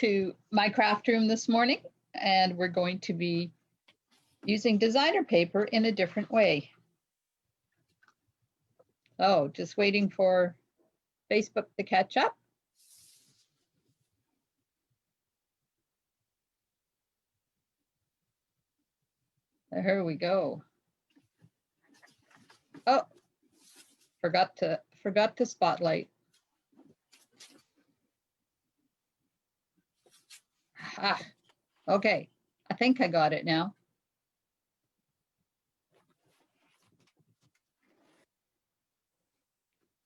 to my craft room this morning, and we're going to be using designer paper in a different way. Oh, just waiting for Facebook to catch up. Here we go. Oh, forgot to spotlight. Ah, okay, I think I got it now.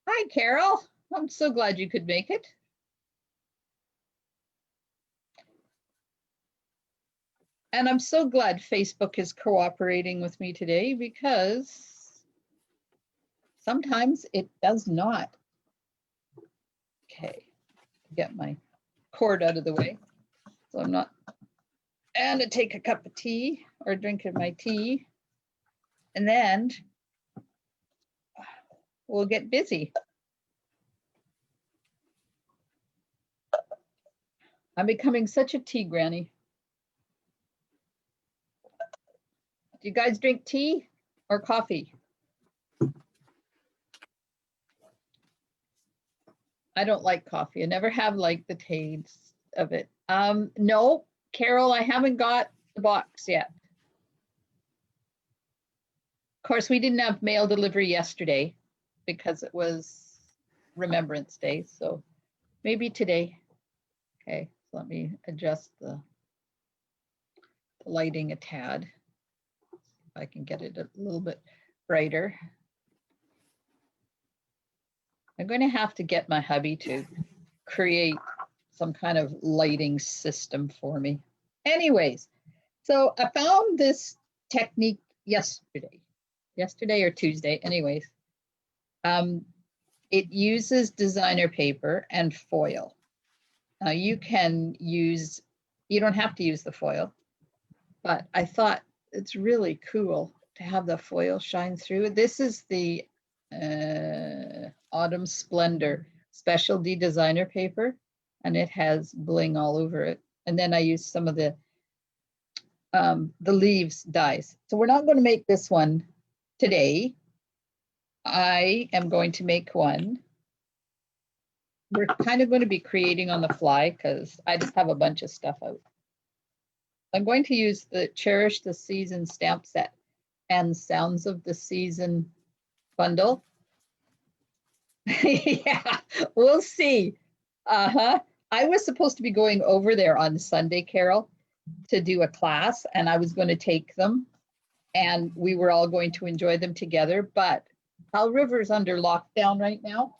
Hi, Carol. I'm so glad you could make it. And I'm so glad Facebook is cooperating with me today, because sometimes it does not. Okay, get my cord out of the way so I'm not. And to take a cup of tea or drink of my tea, and then we'll get busy. I'm becoming such a tea granny. Do you guys drink tea or coffee? I don't like coffee. I never have liked the taste of it. No, Carol, I haven't got the box yet. Of course, we didn't have mail delivery yesterday because it was Remembrance Day, so maybe today. Okay, so let me adjust the lighting a tad. If I can get it a little bit brighter. I'm going to have to get my hubby to create some kind of lighting system for me. Anyways, so I found this technique yesterday or Tuesday, anyways. It uses designer paper and foil. Now you don't have to use the foil, but I thought it's really cool to have the foil shine through. This is the Autumn Splendor specialty designer paper, and it has bling all over it. And then I use some of the leaves dies. So we're not going to make this one today. I am going to make one. We're kind of going to be creating on the fly because I just have a bunch of stuff out. I'm going to use the Cherish the Season stamp set and Sounds of the Season bundle. Yeah, we'll see. I was supposed to be going over there on Sunday, Carol, to do a class, and I was going to take them, and we were all going to enjoy them together, but Howell River's under lockdown right now,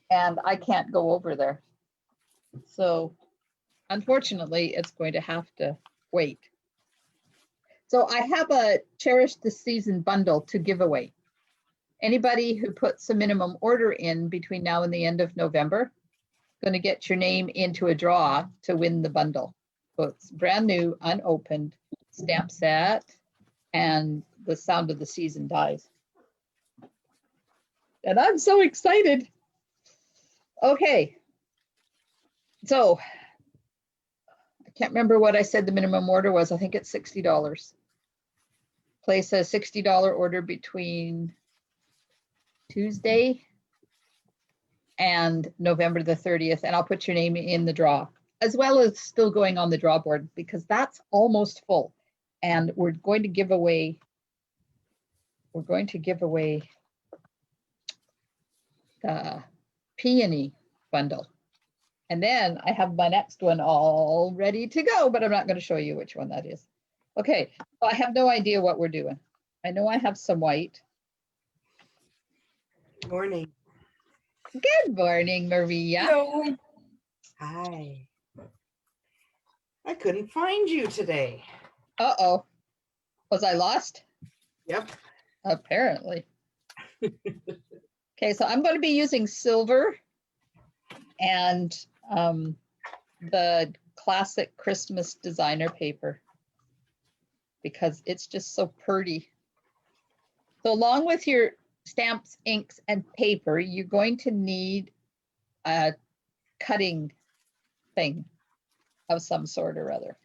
and I can't go over there. So unfortunately, it's going to have to wait. So I have a Cherish the Season bundle to give away. Anybody who puts a minimum order in between now and the end of November, going to get your name into a draw to win the bundle. So it's brand new, unopened stamp set and the Sound of the Season dies. And I'm so excited. Okay. So I can't remember what I said the minimum order was. I think it's $60. Place a $60 order between Tuesday and November the 30th, and I'll put your name in the draw, as well as still going on the draw board, because that's almost full. And we're going to give away the peony bundle. And then I have my next one all ready to go, but I'm not going to show you which one that is. Okay, so I have no idea what we're doing. I know I have some white. Good morning. Good morning, Maria. Hello. Hi. I couldn't find you today. Uh-oh. Was I lost? Yep. Apparently. Okay, so I'm going to be using silver and the classic Christmas designer paper because it's just so pretty. So along with your stamps, inks, and paper, you're going to need a cutting thing of some sort or other.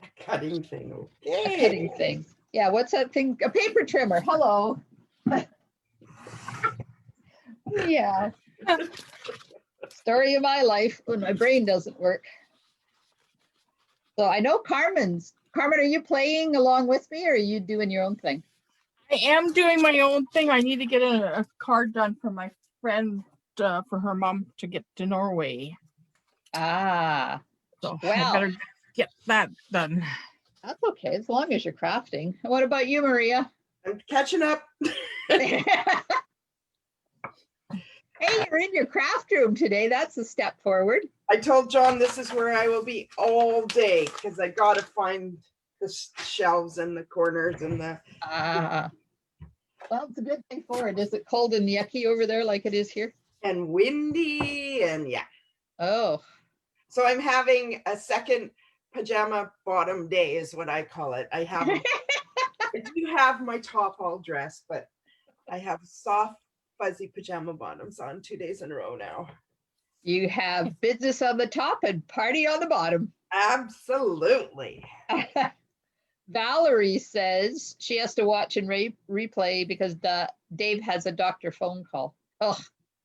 A cutting thing. A Okay. cutting thing. Yeah, what's that thing? A paper trimmer. Hello. Yeah. Story of my life when my brain doesn't work. So I know Carmen, are you playing along with me or are you doing your own thing? I am doing my own thing. I need to get a card done for my friend for her mom to get to Norway. Ah, So wow. I better get that done. That's okay, as long as you're crafting. What about you, Maria? I'm catching up. Hey, you're in your craft room today. That's a step forward. I told John this is where I will be all day because I got to find the shelves and the corners and the. Well, it's a good thing forward. Is it cold and yucky over there like it is here? And windy and yeah. Oh. So I'm having a second pajama bottom day is what I call it. I do have my top all dressed, but I have soft fuzzy pajama bottoms on 2 days in a row now. You have business on the top and party on the bottom. Absolutely. Valerie says she has to watch and replay because Dave has a doctor phone call. Oh,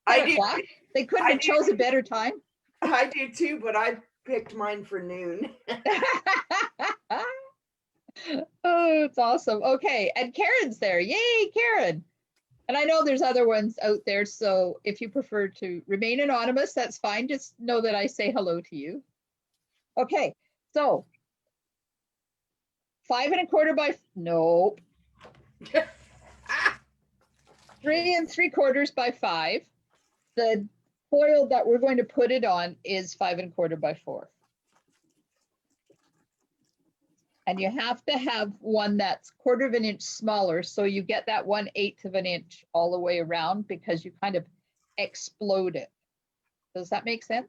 they couldn't have chose a better time. I do too, but I picked mine for noon. Oh, it's awesome. Okay, and Karen's there. Yay, Karen. And I know there's other ones out there, so if you prefer to remain anonymous, that's fine. Just know that I say hello to you. Okay, so 5 1/4 by, nope. 3 3/4 by 5. The foil that we're going to put it on is 5 1/4 by 4. And you have to have one that's 1/4 of an inch smaller, so you get that 1/8 of an inch all the way around because you kind of explode it. Does that make sense?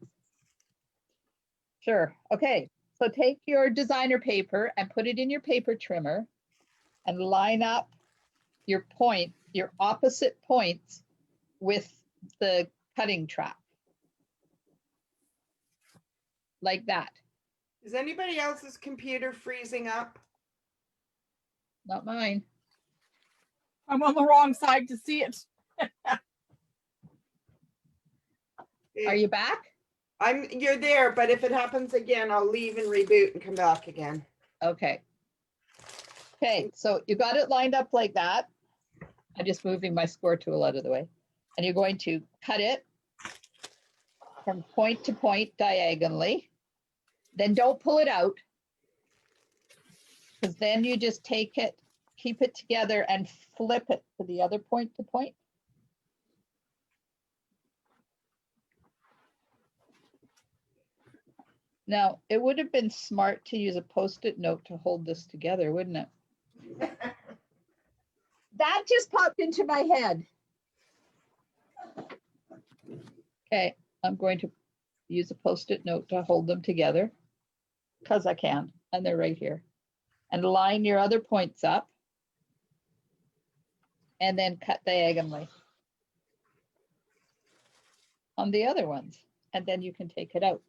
Sure. Okay. So take your designer paper and put it in your paper trimmer and line up your opposite points with the cutting track. Like that. Is anybody else's computer freezing up? Not mine. I'm on the wrong side to see it. Are you back? You're there, but if it happens again, I'll leave and reboot and come back again. Okay. Okay, so you got it lined up like that. I'm just moving my score tool out of the way. And you're going to cut it from point to point diagonally. Then don't pull it out, because then you just take it, keep it together and flip it to the other point to point. Now, it would have been smart to use a Post-it note to hold this together, wouldn't it? That just popped into my head. Okay, I'm going to use a Post-it note to hold them together because I can, and they're right here. And line your other points up and then cut diagonally on the other ones, and then you can take it out.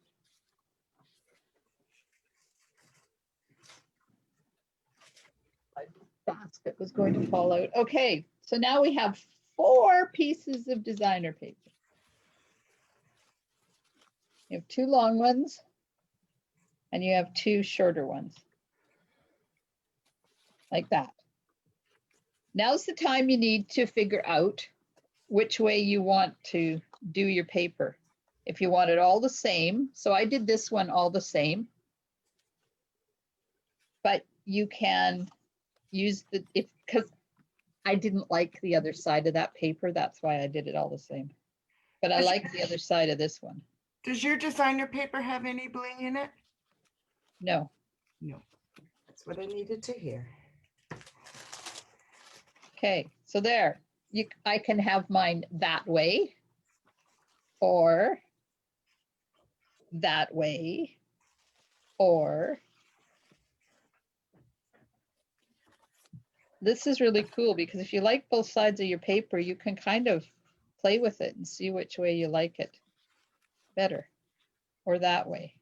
My basket was going to fall out. Okay, so now we have 4 pieces of designer paper. You have 2 long ones and you have 2 shorter ones. Like that. Now's the time you need to figure out which way you want to do your paper. If you want it all the same, so I did this one all the same, but you can use because I didn't like the other side of that paper, that's why I did it all the same. But I like the other side of this one. Does your designer paper have any bling in it? No. No. That's what I needed to hear. Okay, so there. I can have mine that way or that way or this is really cool because if you like both sides of your paper, you can kind of play with it and see which way you like it better. or that way?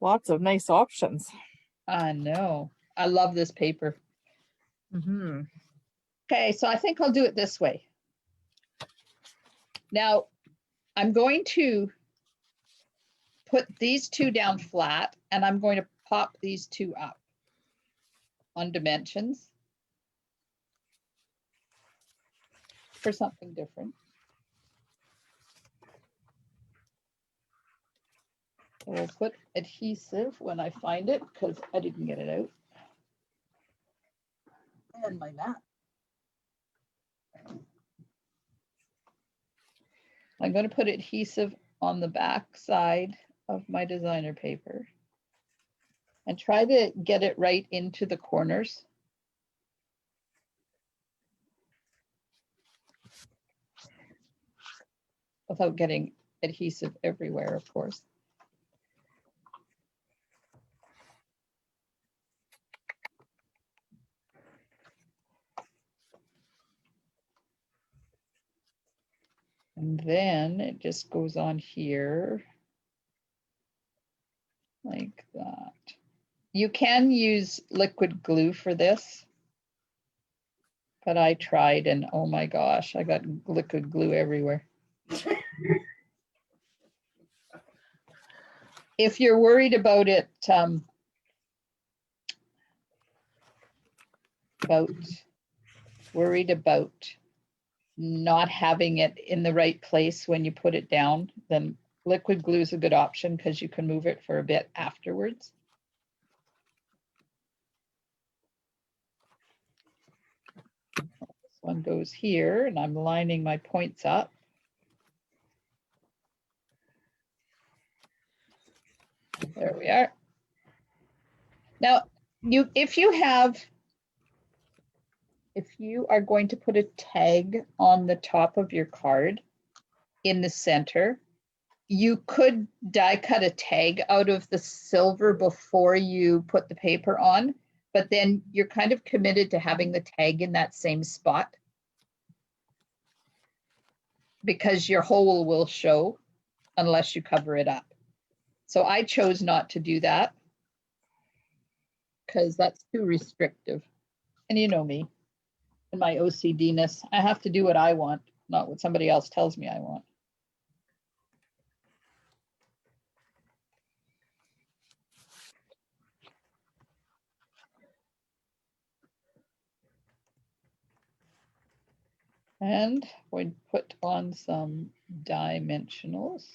Lots of nice options. I know. I love this paper. Mm-hmm. Okay, so I think I'll do it this way. Now, I'm going to put these two down flat, and I'm going to pop these two up on dimensions for something different. So we'll put adhesive when I find it, because I didn't get it out. And my mat. I'm going to put adhesive on the back side of my designer paper and try to get it right into the corners. Without getting adhesive everywhere, of course. And then it just goes on here like that. You can use liquid glue for this, but I tried and oh my gosh, I got liquid glue everywhere. If you're worried about it, worried about not having it in the right place when you put it down, then liquid glue is a good option because you can move it for a bit afterwards. This one goes here and I'm lining my points up. There we are. Now, if you are going to put a tag on the top of your card in the center, you could die cut a tag out of the silver before you put the paper on, but then you're kind of committed to having the tag in that same spot because your hole will show unless you cover it up. So I chose not to do that because that's too restrictive. And you know me and my OCD-ness, I have to do what I want, not what somebody else tells me I want. And we put on some dimensionals.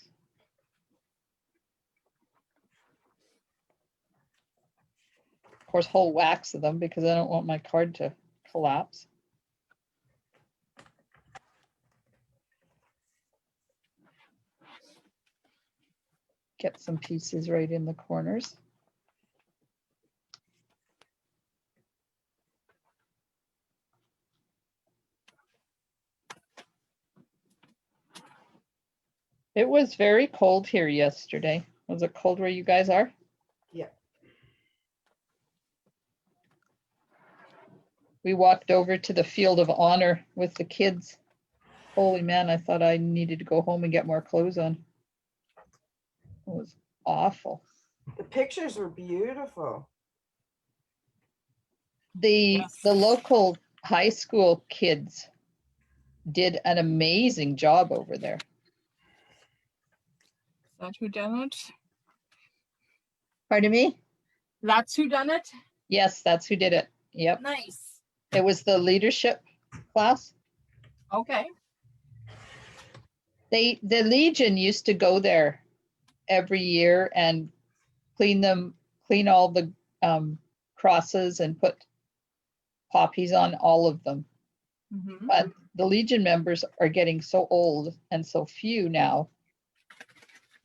Of course, whole wax of them because I don't want my card to collapse. Get some pieces right in the corners. It was very cold here yesterday. Was it cold where you guys are? Yeah. We walked over to the field of honor with the kids. Holy man, I thought I needed to go home and get more clothes on. It was awful. The pictures were beautiful. The local high school kids did an amazing job over there. That's who done it? Pardon me? That's who done it? Yes, that's who did it. Yep. Nice. It was the leadership class. Okay. The Legion used to go there every year and clean all the crosses and put poppies on all of them. Mm-hmm. But the Legion members are getting so old and so few now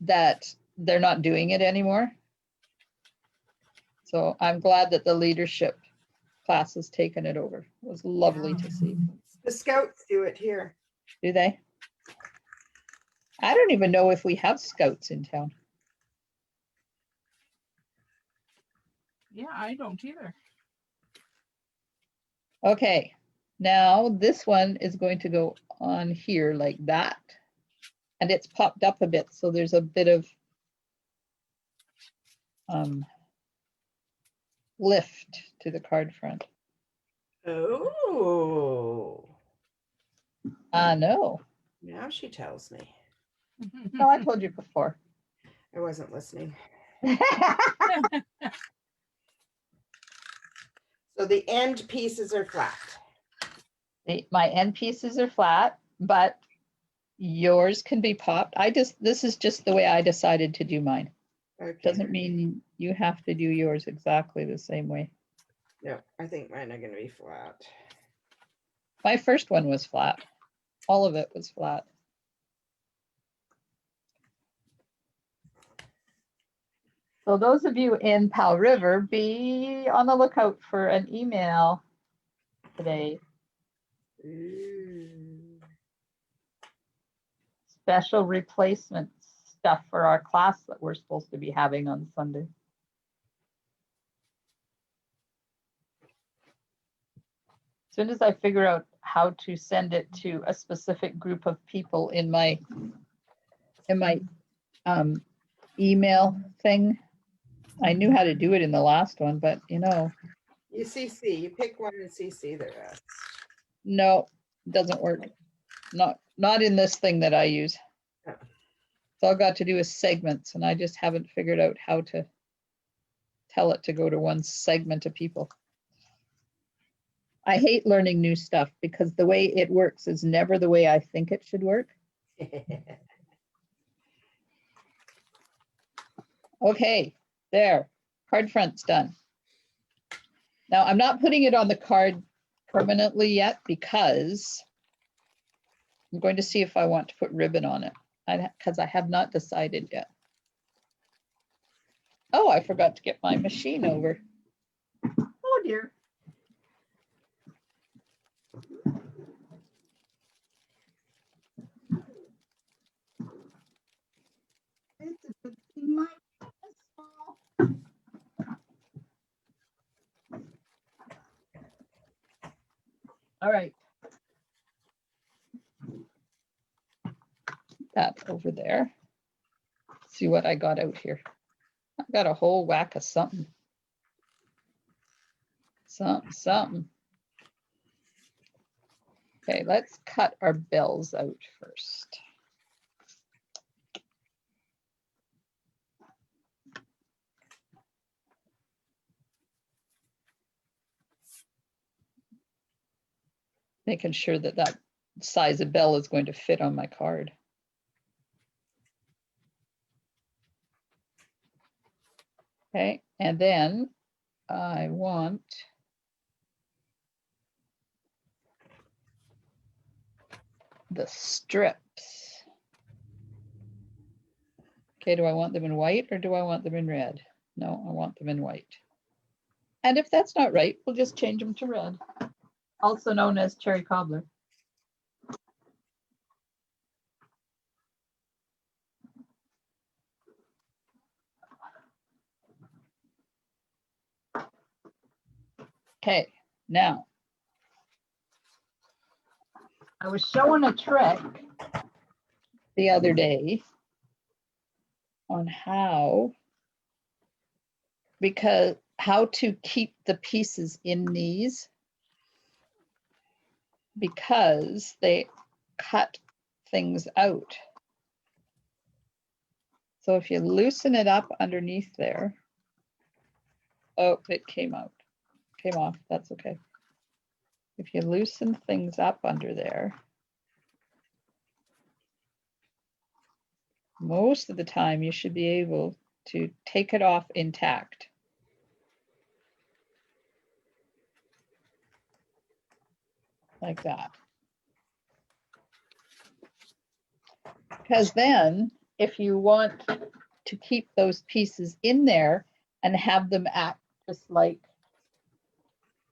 that they're not doing it anymore. So I'm glad that the leadership class has taken it over. It was lovely to see. The scouts do it here. Do they? I don't even know if we have scouts in town. Yeah, I don't either. Okay, now this one is going to go on here like that. and it's popped up a bit, so there's a bit of lift to the card front. Oh, No. now she tells me. No, I told you before. I wasn't listening. So the end pieces are flat. My end pieces are flat, but yours can be popped. This is just the way I decided to do mine. Okay. Doesn't mean you have to do yours exactly the same way. No, I think mine are going to be flat. My first one was flat. All of it was flat. So those of you in Powell River, be on the lookout for an email today. Ooh. Special replacement stuff for our class that we're supposed to be having on Sunday. As soon as I figure out how to send it to a specific group of people in my email thing, I knew how to do it in the last one, but you know. You CC, you pick one and CC the rest. No, it doesn't work. Not in this thing that I use. Oh. It's all got to do with segments, and I just haven't figured out how to tell it to go to one segment of people. I hate learning new stuff because the way it works is never the way I think it should work. Okay, there, card front's done. Now I'm not putting it on the card permanently yet because I'm going to see if I want to put ribbon on it because I have not decided yet. Oh, I forgot to get my machine over. Oh dear. It's a good thing my pencil. All right. That over there. Let's see what I got out here. I got a whole whack of something. Something. Okay, let's cut our bells out first. Making sure that that size of bell is going to fit on my card. Okay, and then I want the strips. Okay, do I want them in white or do I want them in red? No, I want them in white. And if that's not right, we'll just change them to red, also known as cherry cobbler. Okay, now I was showing a trick the other day on how to keep the pieces in these because they cut things out. So if you loosen it up underneath there, oh, it came out, came off, that's okay. If you loosen things up under there, most of the time you should be able to take it off intact. Like that. Because then if you want to keep those pieces in there and have them act just like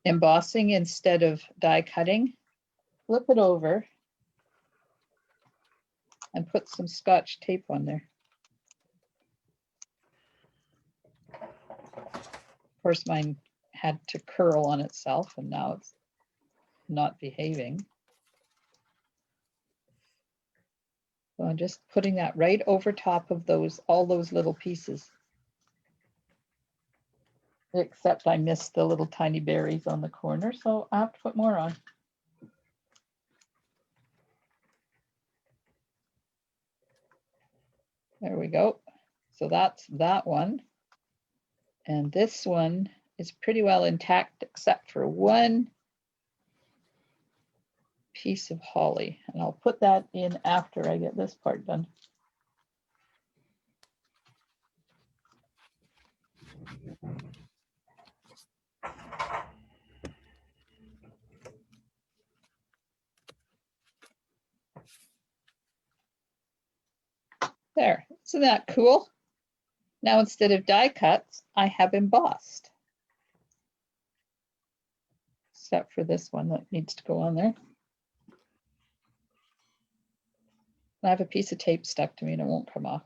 embossing instead of die cutting, flip it over and put some Scotch tape on there. Of course, mine had to curl on itself and now it's not behaving. So I'm just putting that right over top of all those little pieces. Except I missed the little tiny berries on the corner, so I have to put more on. There we go. So that's that one. And this one is pretty well intact except for one piece of holly. And I'll put that in after I get this part done. There, isn't that cool? Now instead of die cuts, I have embossed. Except for this one that needs to go on there. I have a piece of tape stuck to me and it won't come off.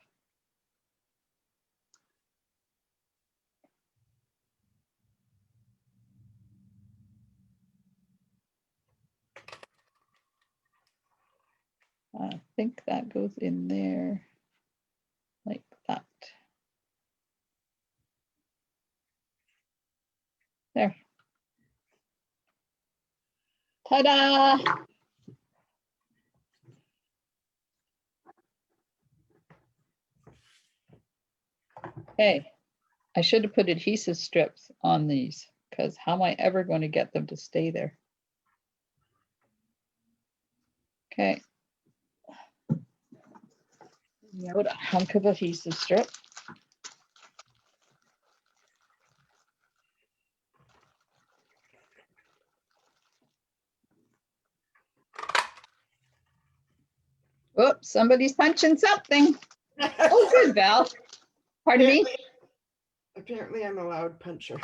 I think that goes in there like that. There. Ta-da! Okay, I should have put adhesive strips on these because how am I ever going to get them to stay there? Okay. Out a hunk of adhesive strip. Oops, somebody's punching something. Oh, good, Val. Pardon me? Apparently I'm a loud puncher.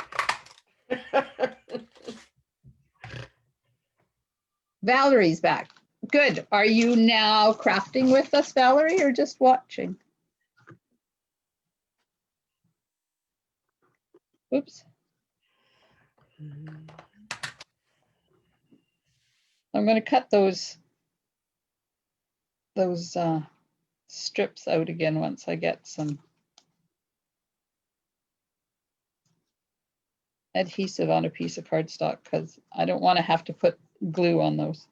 Valerie's back. Good. Are you now crafting with us, Valerie, or just watching? Oops. I'm going to cut those strips out again once I get some adhesive on a piece of cardstock because I don't want to have to put glue on those.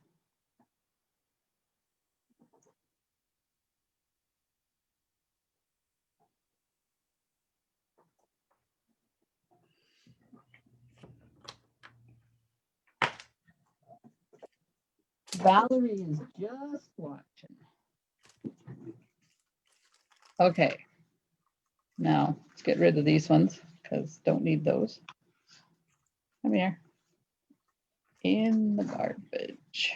Valerie is just watching. Okay, now let's get rid of these ones because don't need those. Come here. In the garbage.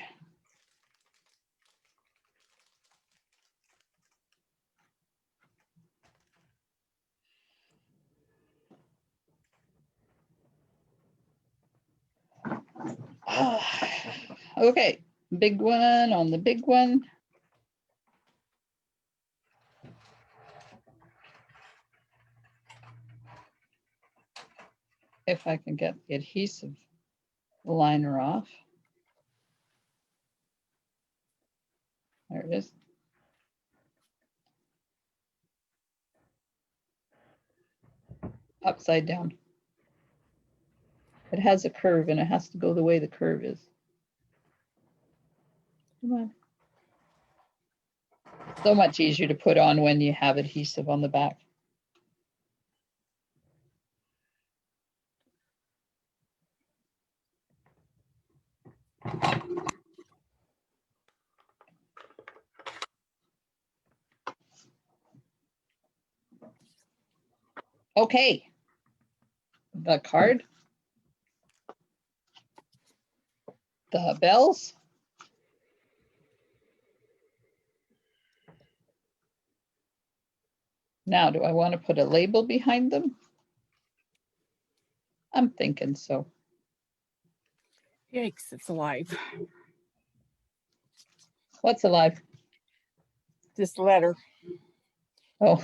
Okay, big one on the big one. If I can get the adhesive liner off. There it is. Upside down. It has a curve and it has to go the way the curve is. Come on. So much easier to put on when you have adhesive on the back. Okay. The card. The bells. Now, do I want to put a label behind them? I'm thinking so. Yikes, it's alive. What's alive? This letter Oh,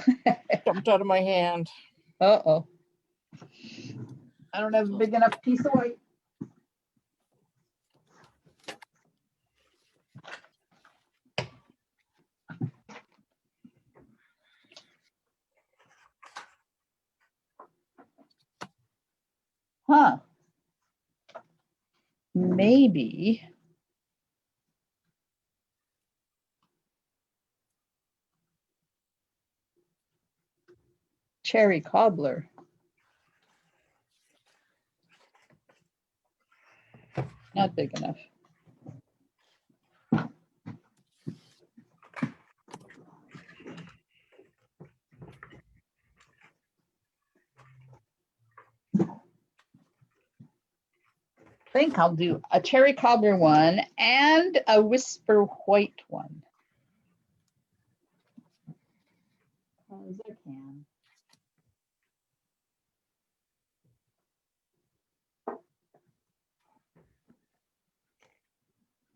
jumped out of my hand. uh-oh. I don't have a big enough piece of white. maybe cherry cobbler. Not big enough. I think I'll do a cherry cobbler one and a whisper white one. As I can.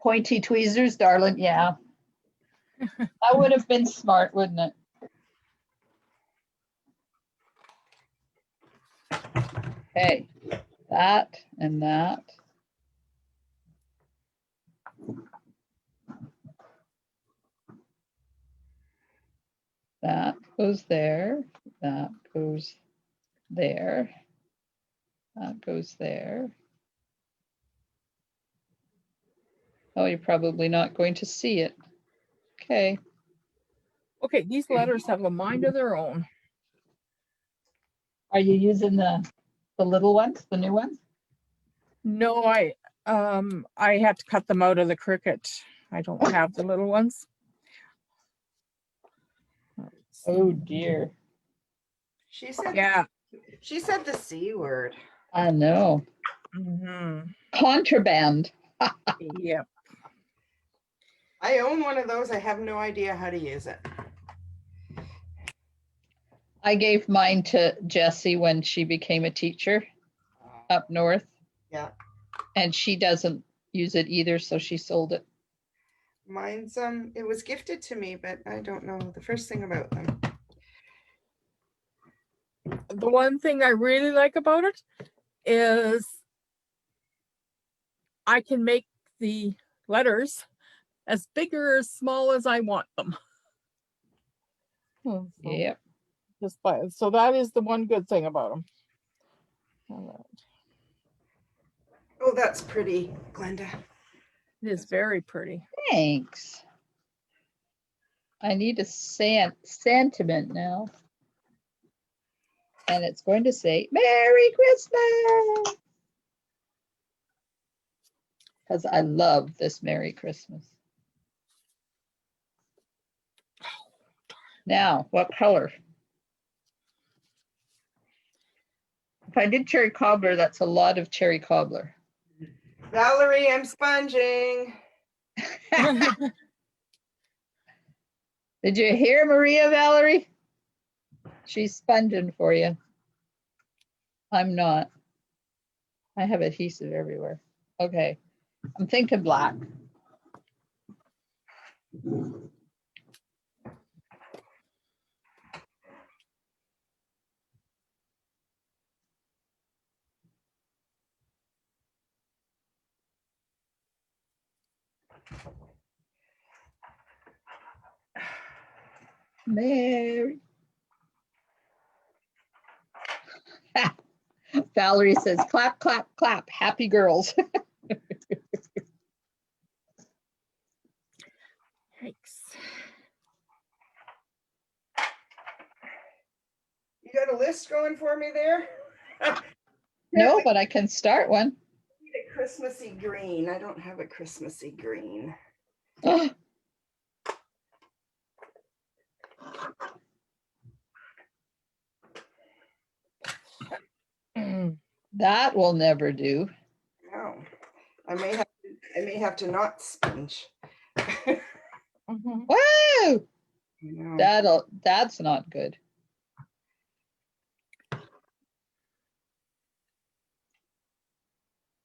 Pointy tweezers, darling. Yeah. That would have been smart, wouldn't it? Okay, that and that. That goes there. That goes there. That goes there. Oh, you're probably not going to see it. Okay. Okay, these letters have a mind of their own. Are you using the little ones, the new ones? No, I had to cut them out of the Cricut. I don't have the little ones. Oh dear. She said, Yeah. she said the C word. I know. Mm-hmm. Contraband. Yep. I own one of those. I have no idea how to use it. I gave mine to Jessie when she became a teacher up north. Yeah. And she doesn't use it either, so she sold it. Mine's it was gifted to me, but I don't know the first thing about them. The one thing I really like about it is I can make the letters as big or as small as I want them. So Yep. just by, so that is the one good thing about them. All right. Oh, that's pretty, Glenda. It is very pretty. Thanks. I need a sentiment now. And it's going to say, Merry Christmas. Because I love this Merry Christmas. Now, what color? If I did cherry cobbler, that's a lot of cherry cobbler. Valerie, I'm sponging. Did you hear Maria, Valerie? She's sponging for you. I'm not. I have adhesive everywhere. Okay. I'm thinking black. Mary. Valerie says, clap, clap, clap. Happy girls. Thanks. You got a list going for me there? No, but I can start one. I need a Christmassy green. I don't have a Christmassy green. Oh, that will never do. No, I may have to not sponge. Mhm. Whoa! No. That's not good.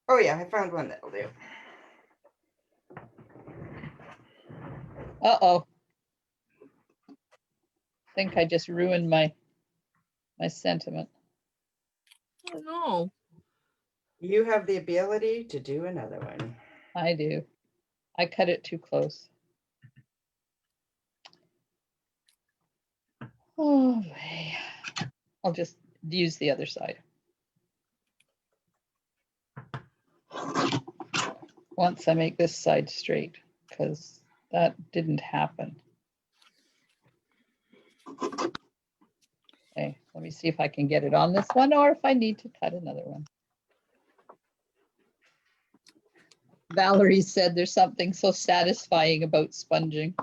Oh yeah, I found one that'll do. Uh-oh. I think I just ruined my sentiment. Oh no. You have the ability to do another one. I do. I cut it too close. Oh, boy. I'll just use the other side. once I make this side straight, because that didn't happen. Okay, let me see if I can get it on this one or if I need to cut another one. Valerie said there's something so satisfying about sponging.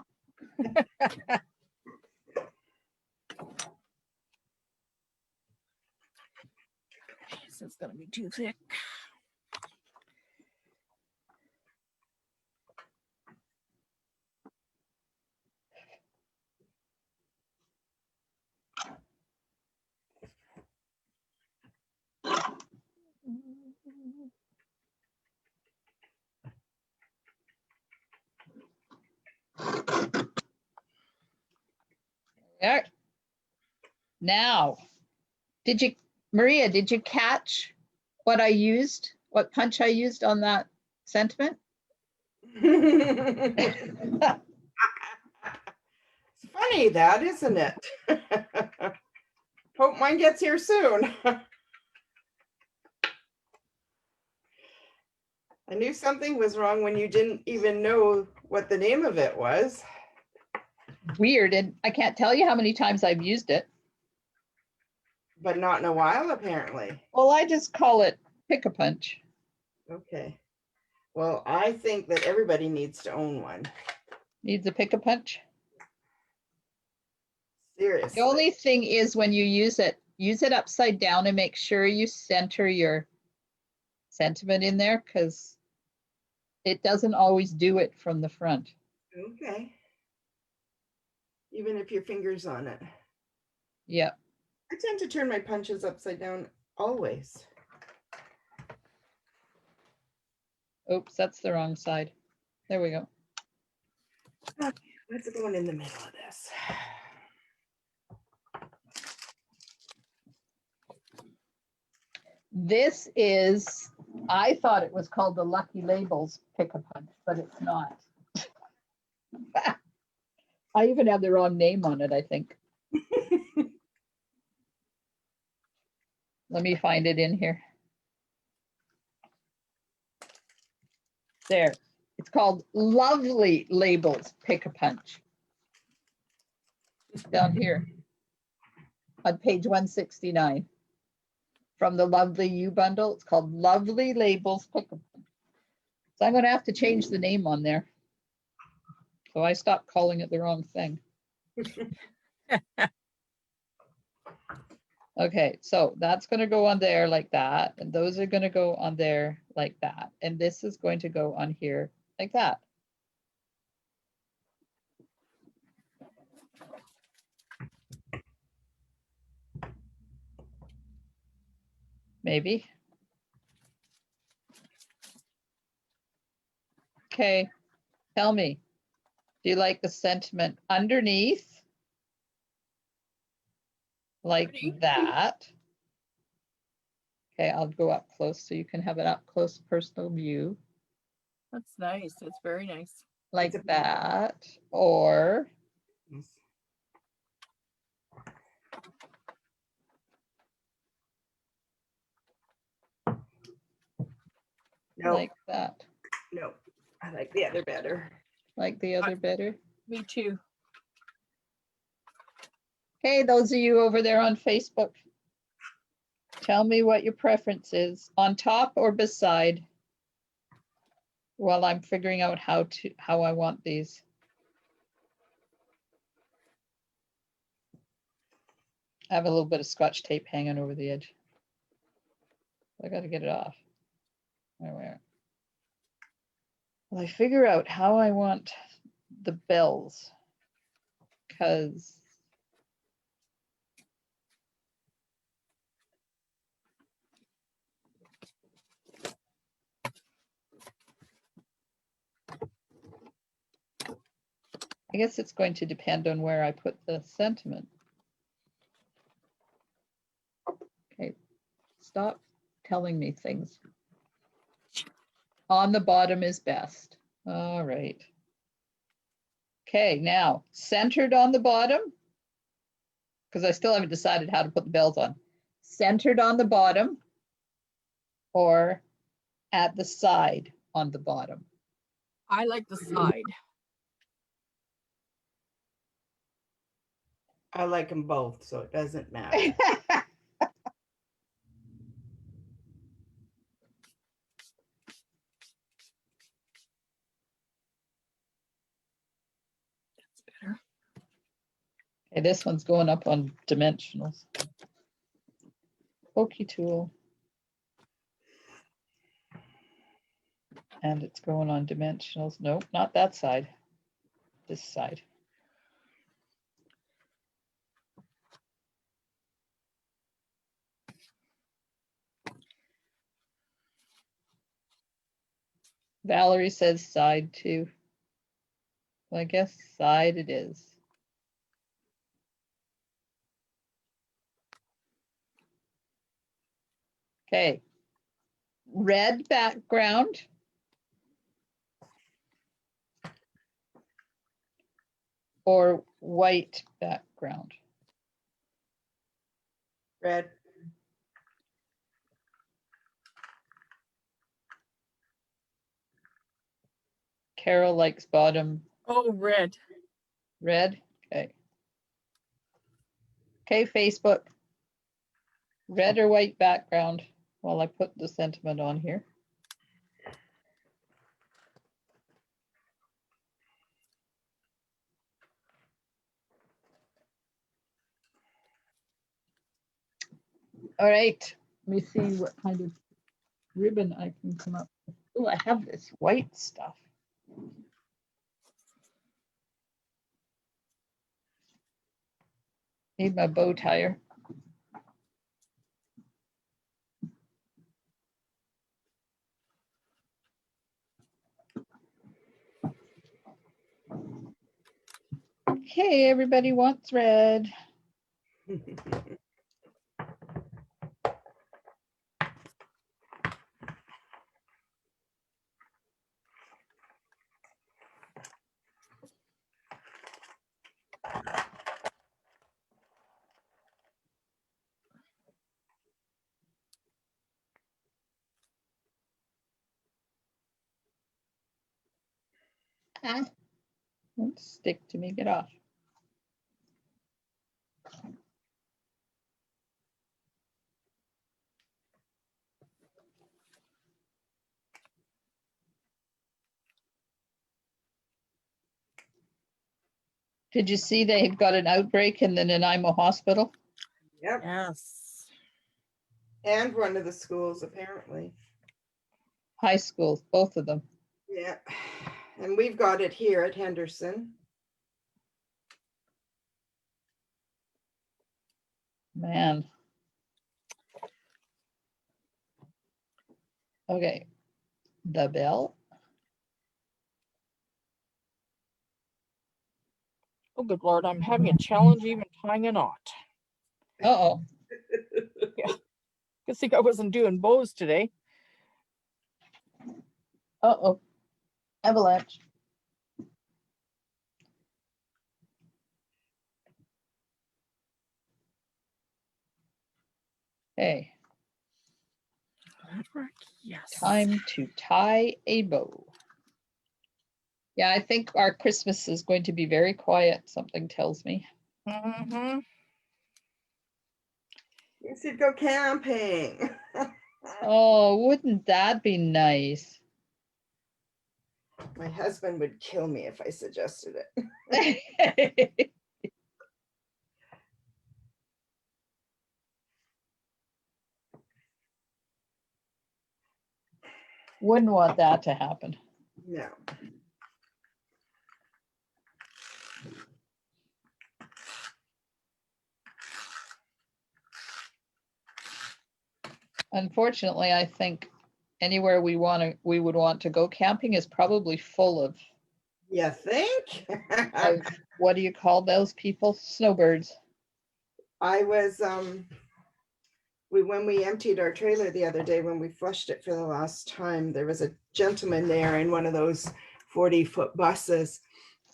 This is gonna be too thick. There. Now, Maria, did you catch what I used, what punch I used on that sentiment? It's funny that, isn't it? Hope mine gets here soon. I knew something was wrong when you didn't even know what the name of it was. Weird, and I can't tell you how many times I've used it. But not in a while, apparently. Well, I just call it pick-a-punch. Okay. Well, I think that everybody needs to own one. Needs a pick-a-punch. Seriously. The only thing is when you use it upside down and make sure you center your sentiment in there, because it doesn't always do it from the front. Okay. Even if your finger's on it. Yeah. I tend to turn my punches upside down always. Oops, that's the wrong side. There we go. Okay, what's going in the middle of this? This is, I thought it was called the Lucky Labels Pick-a-Punch, but it's not. I even have the wrong name on it, I think. Let me find it in here. There. It's called Lovely Labels Pick-a-Punch. Down here on page 169. From the Lovely You bundle. It's called Lovely Labels Pick-a-Punch. So I'm going to have to change the name on there. So I stopped calling it the wrong thing. Okay, so that's going to go on there like that. And those are going to go on there like that. And this is going to go on here like that. Maybe. Okay, tell me, do you like the sentiment underneath? Like that. Okay, I'll go up close so you can have an up close personal view. That's nice. That's very nice. Like that, or No, like that. no, I like the other better. Like the other better. Me too. Hey, those of you over there on Facebook, tell me what your preference is, on top or beside, while I'm figuring out how I want these. I have a little bit of Scotch tape hanging over the edge. I got to get it off. Where? Well, I figure out how I want the bells, because I guess it's going to depend on where I put the sentiment. Okay, stop telling me things. On the bottom is best. All right. Okay, now centered on the bottom, because I still haven't decided how to put the bells on. Centered on the bottom or at the side on the bottom? I like the side. I like them both, so it doesn't matter. That's better. Okay, this one's going up on dimensionals. Pokey tool. And it's going on dimensionals. Nope, not that side. This side. Valerie says side too. Well, I guess side it is. Okay. Red background. Or white background. Red. Carol likes bottom Oh, red. red. Okay. Okay, Facebook. Red or white background while I put the sentiment on here. All right, let me see what kind of ribbon I can come up with. Oh, I have this white stuff. Need my bow tie. Okay, everybody wants red. Don't stick to me, get off. Did you see they've got an outbreak in the Nanaimo hospital? Yep. Yes. And one of the schools, apparently. High schools, both of them. Yeah. And we've got it here at Henderson. Man. Okay, the bell. Oh, good Lord, I'm having a challenge even tying a knot. Uh-oh. Good thing I wasn't doing bows today. Uh-oh. Avalanche. Hey, Yes. time to tie a bow. Yeah, I think our Christmas is going to be very quiet, something tells me. Mm-hmm. You should go camping. Oh, wouldn't that be nice? My husband would kill me if I suggested it. Wouldn't want that to happen. No. Unfortunately, I think anywhere we would want to go camping is probably full of You think? what do you call those people? Snowbirds. I was when we emptied our trailer the other day, when we flushed it for the last time, there was a gentleman there in one of those 40-foot buses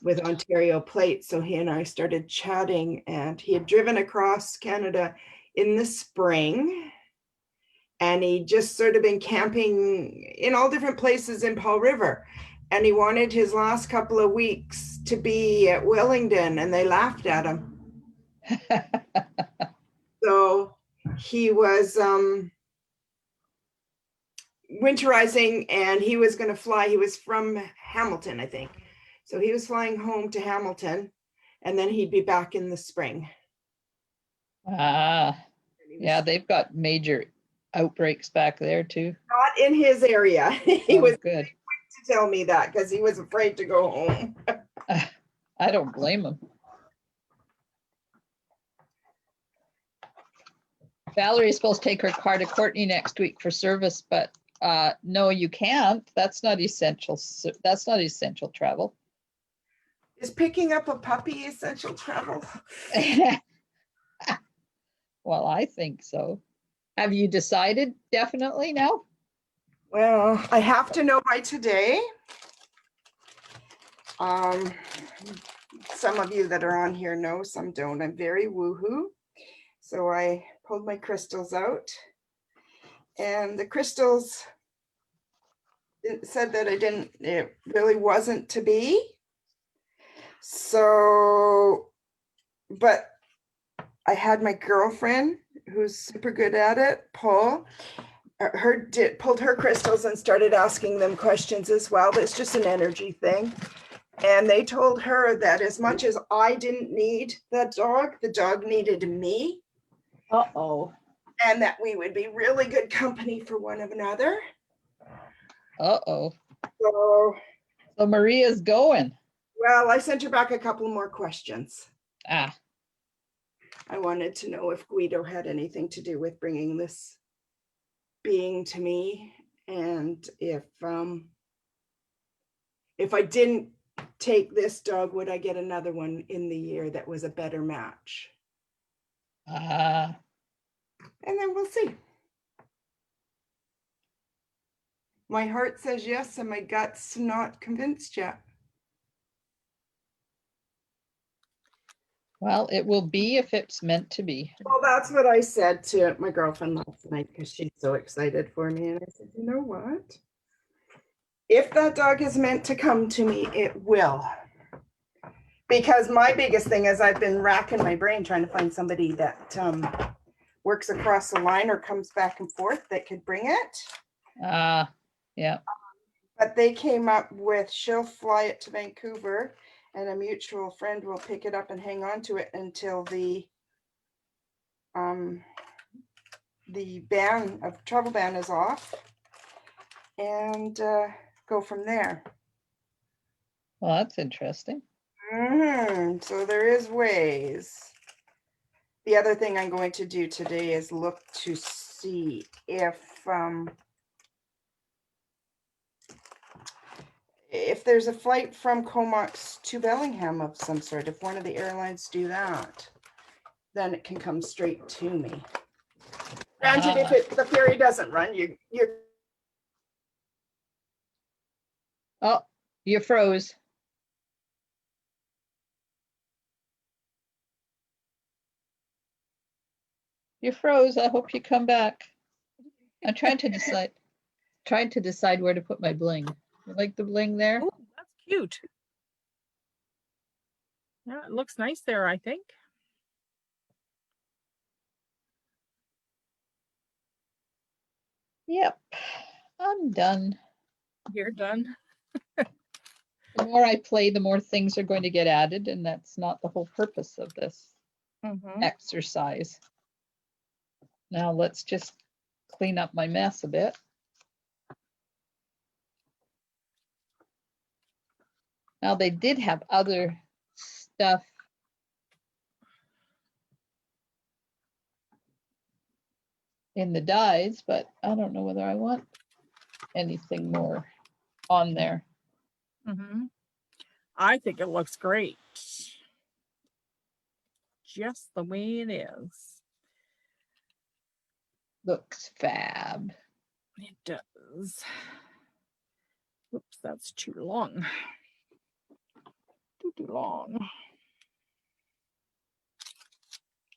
with Ontario plates. So he and I started chatting, and he had driven across Canada in the spring and he just sort of been camping in all different places in Paul River. And he wanted his last couple of weeks to be at Willingdon, and they laughed at him. So he was winterizing, and he was going to fly. He was from Hamilton, I think. So he was flying home to Hamilton, and then he'd be back in the spring. Ah, yeah, they've got major outbreaks back there too. Not in his area. He Oh, was good. to tell me that because he was afraid to go home. I don't blame him. Valerie's supposed to take her car to Courtney next week for service, but no, you can't. That's not essential. That's not essential travel. Is picking up a puppy essential travel? Well, I think so. Have you decided definitely now? Well, I have to know by today. Some of you that are on here know, some don't. I'm very woohoo. So I pulled my crystals out, and the crystals said that it really wasn't to be. So, but I had my girlfriend who's super good at it, pulled her crystals and started asking them questions as well. It's just an energy thing. And they told her that as much as I didn't need the dog needed me. Uh-oh. And that we would be really good company for one another. Uh-oh. So Maria's going. Well, I sent her back a couple more questions. Ah. I wanted to know if Guido had anything to do with bringing this being to me, and if I didn't take this dog, would I get another one in the year that was a better match? And then we'll see. My heart says yes, and my gut's not convinced yet. Well, it will be if it's meant to be. Well, that's what I said to my girlfriend last night because she's so excited for me. And I said, you know what? If that dog is meant to come to me, it will. Because my biggest thing is I've been racking my brain trying to find somebody that works across the line or comes back and forth that could bring it. Yeah. But they came up with she'll fly it to Vancouver, and a mutual friend will pick it up and hang on to it until the travel ban is off, and go from there. Well, that's interesting. So there is ways. The other thing I'm going to do today is look to see if there's a flight from Comox to Bellingham of some sort. If one of the airlines do that, then it can come straight to me. Granted, if the ferry doesn't run, you're Oh, you froze. You froze. I hope you come back. I'm trying to decide where to put my bling. You like the bling there? Oh, that's cute. Yeah, it looks nice there, I think. Yep. I'm done. You're done. The more I play, the more things are going to get added, and that's not the whole purpose of this exercise. Now let's just clean up my mess a bit. Now they did have other stuff in the dies, but I don't know whether I want anything more on there. I think it looks great. Just the way it is. Looks fab. It does. Oops, that's too long. Too long.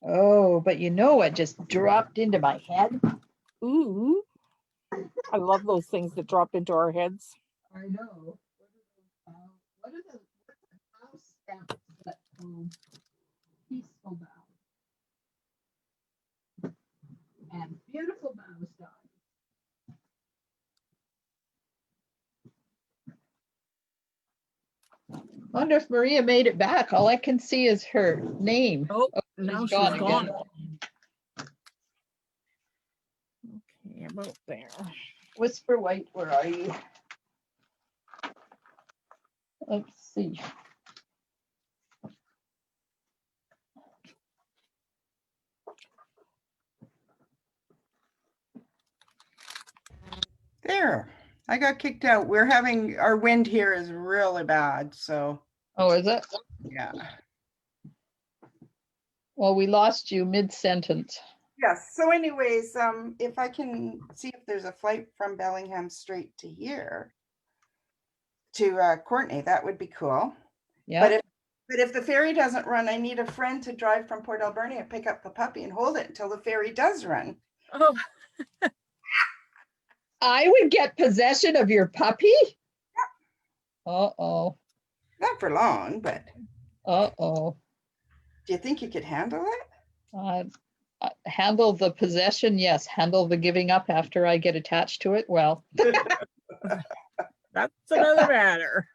Oh, but you know what just dropped into my head? Ooh. I love those things that drop into our heads. I know. What are the house stamps that peaceful bow and beautiful bows dog? Wonder if Maria made it back. All I can see is her name. Oh, Oh, now she's she's gone gone. again. Okay, about there. Whisper White, where are you? Let's see. There, I got kicked out. We're having, our wind here is really bad, so Oh, is it? yeah. Well, we lost you mid-sentence. Yes, so anyways, if I can see if there's a flight from Bellingham straight to here, to Courtney, that would be cool. Yeah. But if the ferry doesn't run, I need a friend to drive from Port Alberni and pick up the puppy and hold it until the ferry does run. Oh, I would get possession of your puppy? Uh-oh. Not for long, but Uh-oh. do you think you could handle it? Handle the possession, yes. Handle the giving up after I get attached to it, well. that's another matter.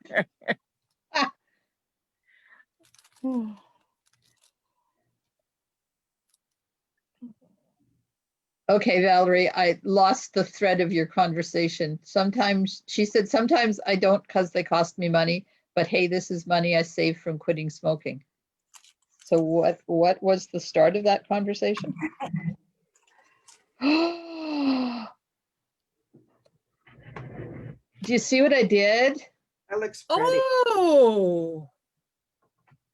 Okay, Valerie, I lost the thread of your conversation. Sometimes, she said, sometimes I don't because they cost me money, but hey, this is money I saved from quitting smoking. So what was the start of that conversation? Do you see what I did? That looks pretty. Oh,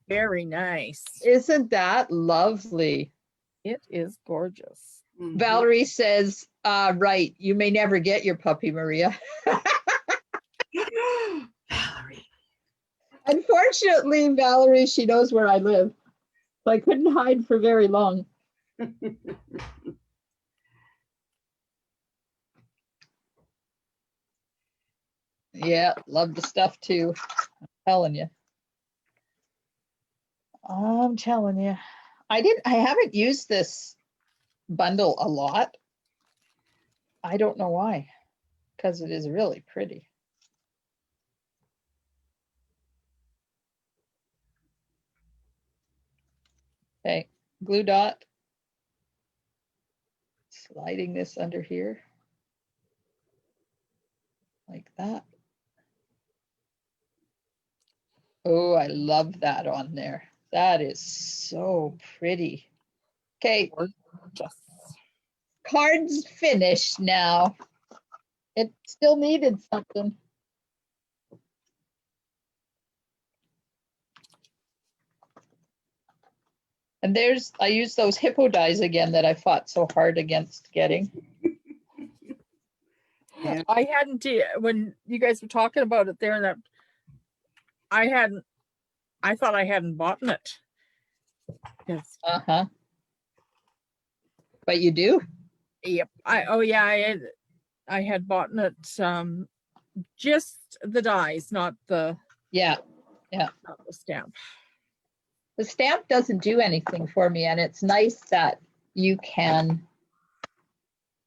very nice. Isn't that lovely? It is gorgeous. Mhm. Valerie says, right, you may never get your puppy, Maria. Valerie. Unfortunately, Valerie, she knows where I live. So I couldn't hide for very long. Yeah, love the stuff too. I'm telling you. I'm telling you. I haven't used this bundle a lot. I don't know why, because it is really pretty. Okay, glue dot. Sliding this under here. Like that. Oh, I love that on there. That is so pretty. Okay, Gorgeous. card's finished now. It still needed something. And there's, I used those hippo dyes again that I fought so hard against getting. Yeah. I hadn't, when you guys were talking about it there, that I thought I hadn't bought it. Yes. Uh-huh. But you do? Yep. I had bought it, just the dies, not the Yeah. not the stamp. The stamp doesn't do anything for me, and it's nice that you can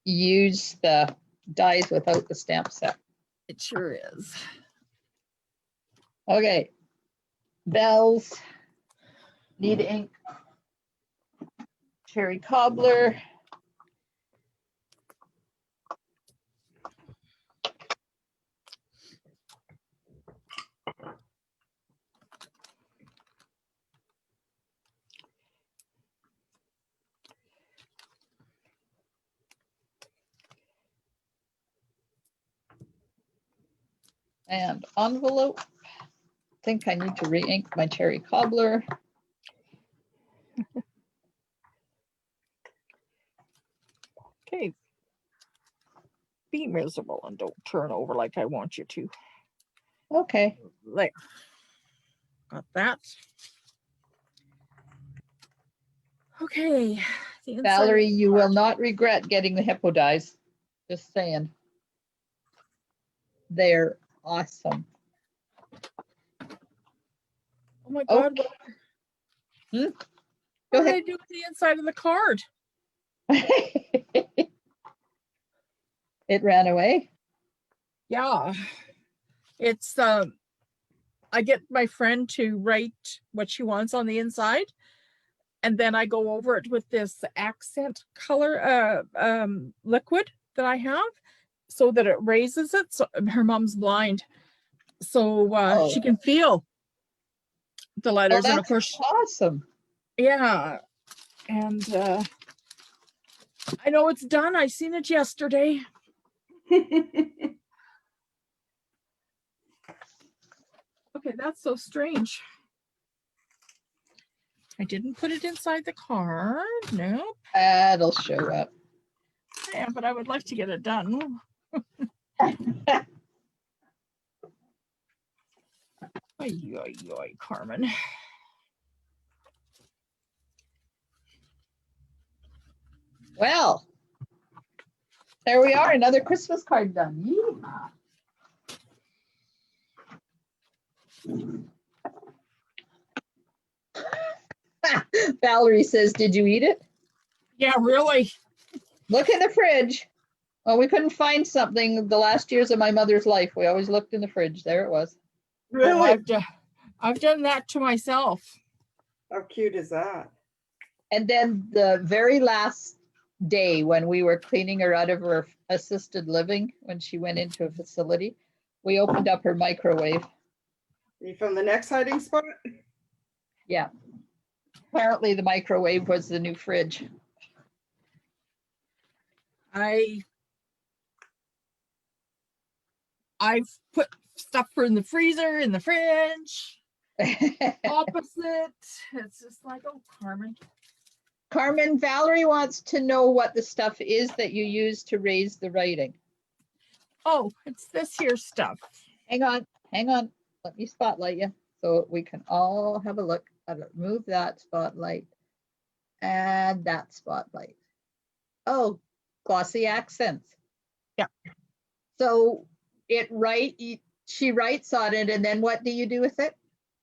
use the dies without the stamp set. It sure is. Okay. Bells. Need ink. Cherry cobbler. And envelope. I think I need to re-ink my cherry cobbler. Okay. Be miserable and don't turn over like I want you to. Okay. There. Got that. Okay. Valerie, you will not regret getting the hippo dies. Just saying. They're awesome. Oh my God. Okay. Hmm? What Go did I ahead. do with the inside of the card? It ran away. Yeah. It's I get my friend to write what she wants on the inside, and then I go over it with this accent color liquid that I have so that it raises it. So her mom's blind. So she can feel the Oh, letters, and of that's course, awesome. yeah. And I know it's done. I seen it yesterday. Okay, that's so strange. I didn't put it inside the card. Nope. That'll show up. Yeah, but I would like to get it done. Oy, oy, oy, Carmen. Well, there we are. Another Christmas card done. Yeehaw. Valerie says, did you eat it? Yeah, really. Look in the fridge. Well, we couldn't find something the last years of my mother's life. We always looked in the fridge. There it was. Oh, Really? I've done that to myself. How cute is that? And then the very last day when we were cleaning her out of her assisted living, when she went into a facility, we opened up her microwave. You found the next hiding spot? Yeah. Apparently the microwave was the new fridge. I've put stuff in the freezer, in the fridge, opposite. It's just like, oh, Carmen. Carmen, Valerie wants to know what the stuff is that you use to raise the writing. Oh, it's this here stuff. Hang on. Let me spotlight you so we can all have a look. Move that spotlight and that spotlight. Oh, glossy accents. Yeah. So she writes on it, and then what do you do with it?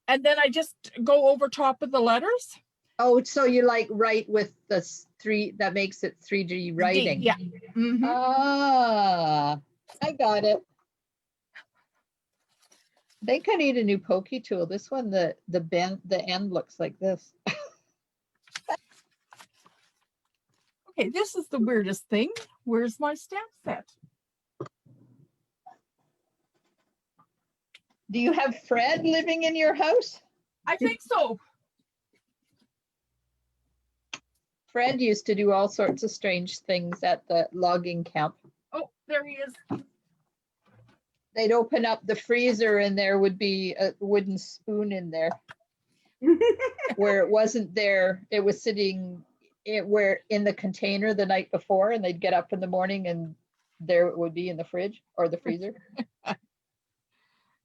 And then I just go over top of the letters. Oh, so you like write with the three, that makes it 3D writing. Yeah. Mhm. Ah, I got it. I think I need a new pokey tool. This one, the end looks like this. Okay, this is the weirdest thing. Where's my stamp set? Do you have Fred living in your house? I think so. Fred used to do all sorts of strange things at the logging camp. Oh, there he is. They'd open up the freezer and there would be a wooden spoon in there where it wasn't there. It was sitting where in the container the night before, and they'd get up in the morning and there it would be in the fridge or the freezer.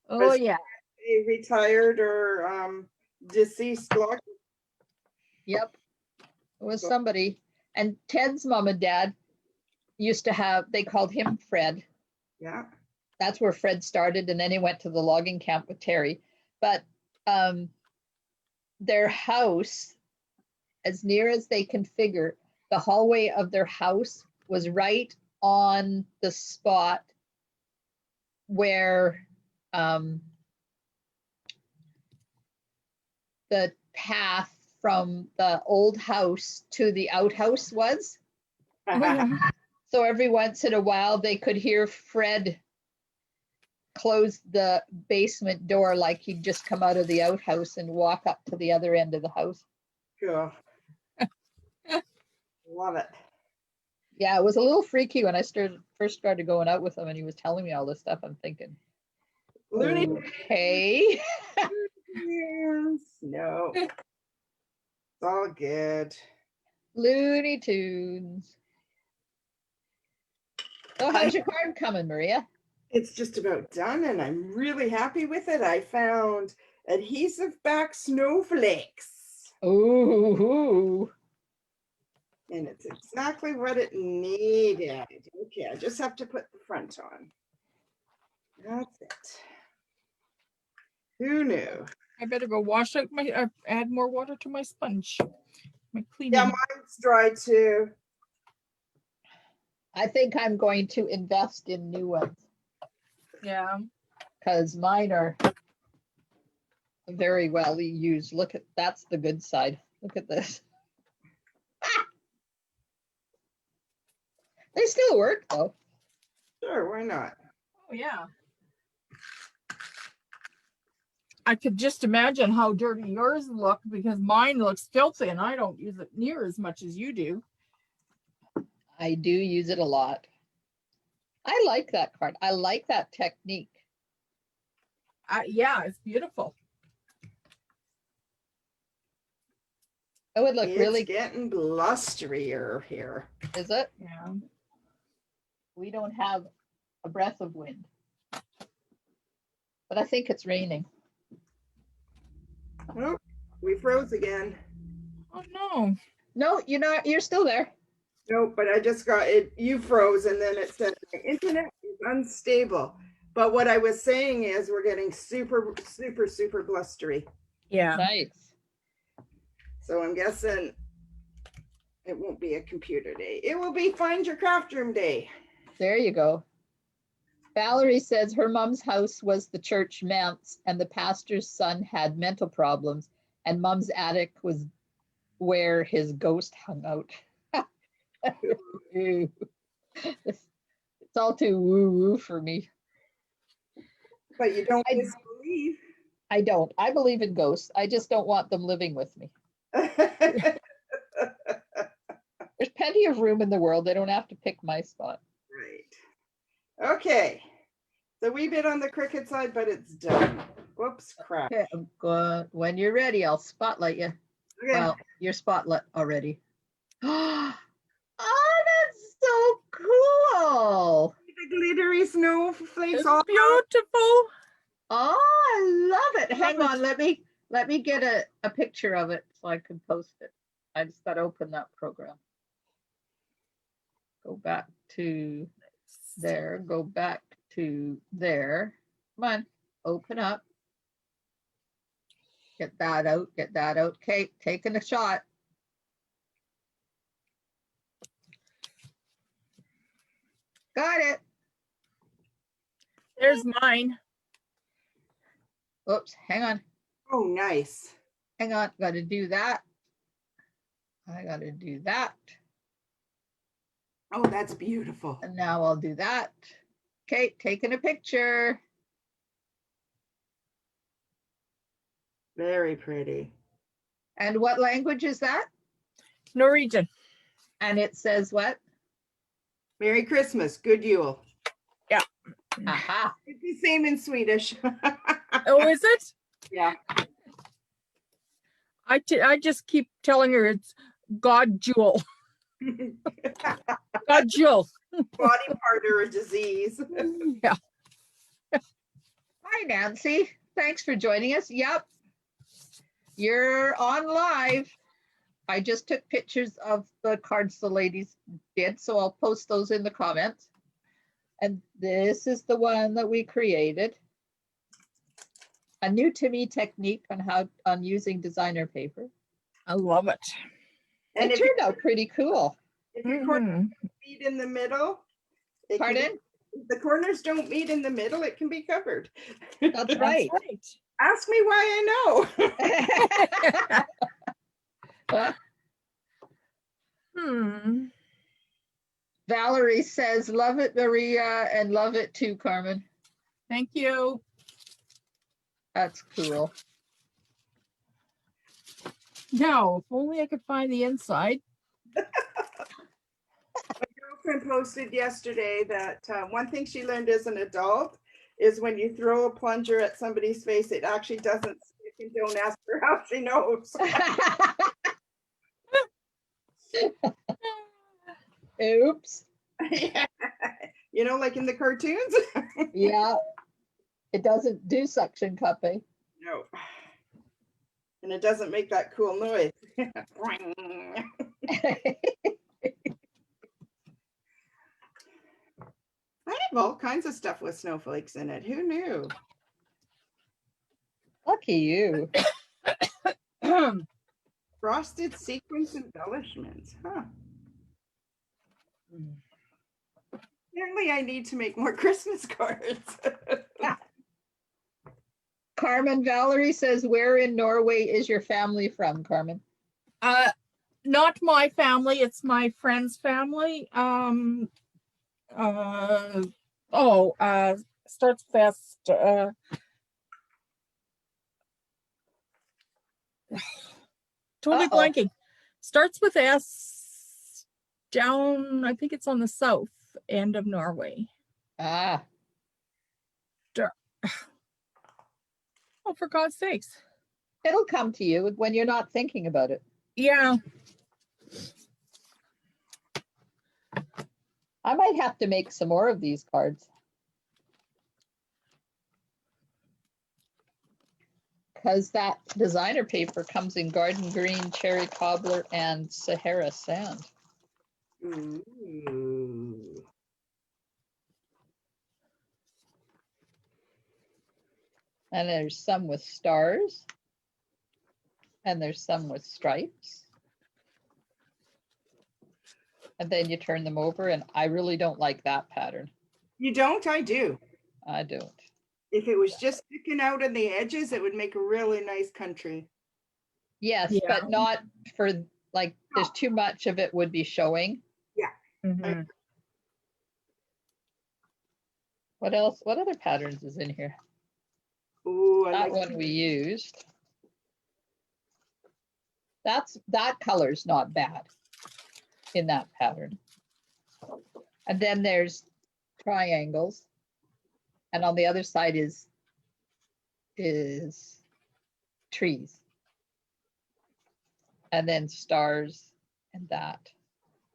Oh, yeah. A retired or deceased log. Yep. It was somebody. And Ted's mom and dad used to have, they called him Fred. Yeah. That's where Fred started, and then he went to the logging camp with Terry. But their house, as near as they can figure, the hallway of their house was right on the spot where the path from the old house to the outhouse was. So every once in a while they could hear Fred close the basement door like he'd just come out of the outhouse and walk up to the other end of the house. Cool. Love it. Yeah, it was a little freaky when I first started going out with him and he was telling me all this stuff. I'm thinking, Looney. okay. No. It's all good. Looney Tunes. So how's your card coming, Maria? It's just about done and I'm really happy with it. I found adhesive back snowflakes. Ooh. And it's exactly what it needed. Okay, I just have to put the front on. That's it. Who knew? I better go wash out my, add more water to my sponge. My cleaning. Yeah, mine's dry too. I think I'm going to invest in new ones Yeah. because mine are very well used. Look at, that's the good side. Look at this. They still work though. Sure, why not? Oh, yeah. I could just imagine how dirty yours look because mine looks filthy and I don't use it near as much as you do. I do use it a lot. I like that card. I like that technique. Yeah, it's beautiful. It would look It's really, getting blusterier here. is it? Yeah. We don't have a breath of wind. But I think it's raining. Oh, we froze again. Oh no. No, you're not, you're still there. Nope, but I just got it. You froze, and then it said the internet is unstable. But what I was saying is we're getting super, super, super blustery. Yeah. Nice. So I'm guessing it won't be a computer day. It will be Find Your Craft Room Day. There you go. Valerie says her mom's house was the church manse and the pastor's son had mental problems and mom's attic was where his ghost hung out. It's all too woo-woo for me. But you don't believe. I don't. I believe in ghosts. I just don't want them living with me. Right. There's plenty of room in the world. They don't have to pick my spot. Okay. So we bit on the Cricut side, but it's done. Whoops, crap. Okay, I'm good. When you're ready, I'll spotlight you. Okay. Well, you're spotlight already. Oh, that's so cool. The glittery snowflakes It's all beautiful. Oh, I love it. Hang Love on, let me get a picture of it so I can post it. I just got to open that program. Go back to there, go back to there. Come on, open up. Get that out, get that out. Kate, taking a shot. Got it. There's mine. Oops, hang on. Oh, nice. Hang on, got to do that. I got to do that. Oh, that's beautiful. And now I'll do that. Kate, taking a picture. Very pretty. And what language is that? Norwegian. And it says what? Merry Christmas. Good Yule. Aha. It's the same in Swedish. Oh, is it? Yeah. I just keep telling her it's God Jewel. God Jewel. Body part or a disease. Yeah. Hi, Nancy. Thanks for joining us. Yep. You're on live. I just took pictures of the cards the ladies did, so I'll post those in the comments. And this is the one that we created. A new to me technique on using designer paper. I love it. And It turned out pretty cool. if your corners Mhm. meet in the middle, it can Pardon? if the corners don't meet in the middle, it can be covered. That's right. That's right. Ask me why I know. Valerie says, love it, Maria, and love it too, Carmen. Thank you. That's cool. Now, if only I could find the inside. My girlfriend posted yesterday that one thing she learned as an adult is when you throw a plunger at somebody's face, it actually doesn't stick, and don't ask her how she knows. Oops. Yeah. You know, like in the cartoons? Yeah. It doesn't do suction cupping. No. And it doesn't make that cool noise. kinds of stuff with snowflakes in it. Who knew? Lucky you. Frosted sequins embellishments. Huh. Apparently I need to make more Christmas cards. Carmen Valerie says, where in Norway is your family from, Carmen? Not my family, it's my friend's family. Starts fast. Totally Uh-oh. blanking. Starts with S. Down, I think it's on the south end of Norway. Ah, Oh, for God's sakes. it'll come to you when you're not thinking about it. Yeah. I might have to make some more of these cards. Because that designer paper comes in garden green, cherry cobbler, and Sahara sand. Ooh. And there's some with stars. And there's some with stripes. And then you turn them over, and I really don't like that pattern. You don't? I do. I don't. If it was just sticking out on the edges, it would make a really nice country. Yes, Yeah. but not for, like, there's too much of it would be showing. Mhm. What else? What other patterns is in here? Ooh, I That like one we used. That color's not bad in that pattern. And then there's triangles. And on the other side is trees. And then stars and that.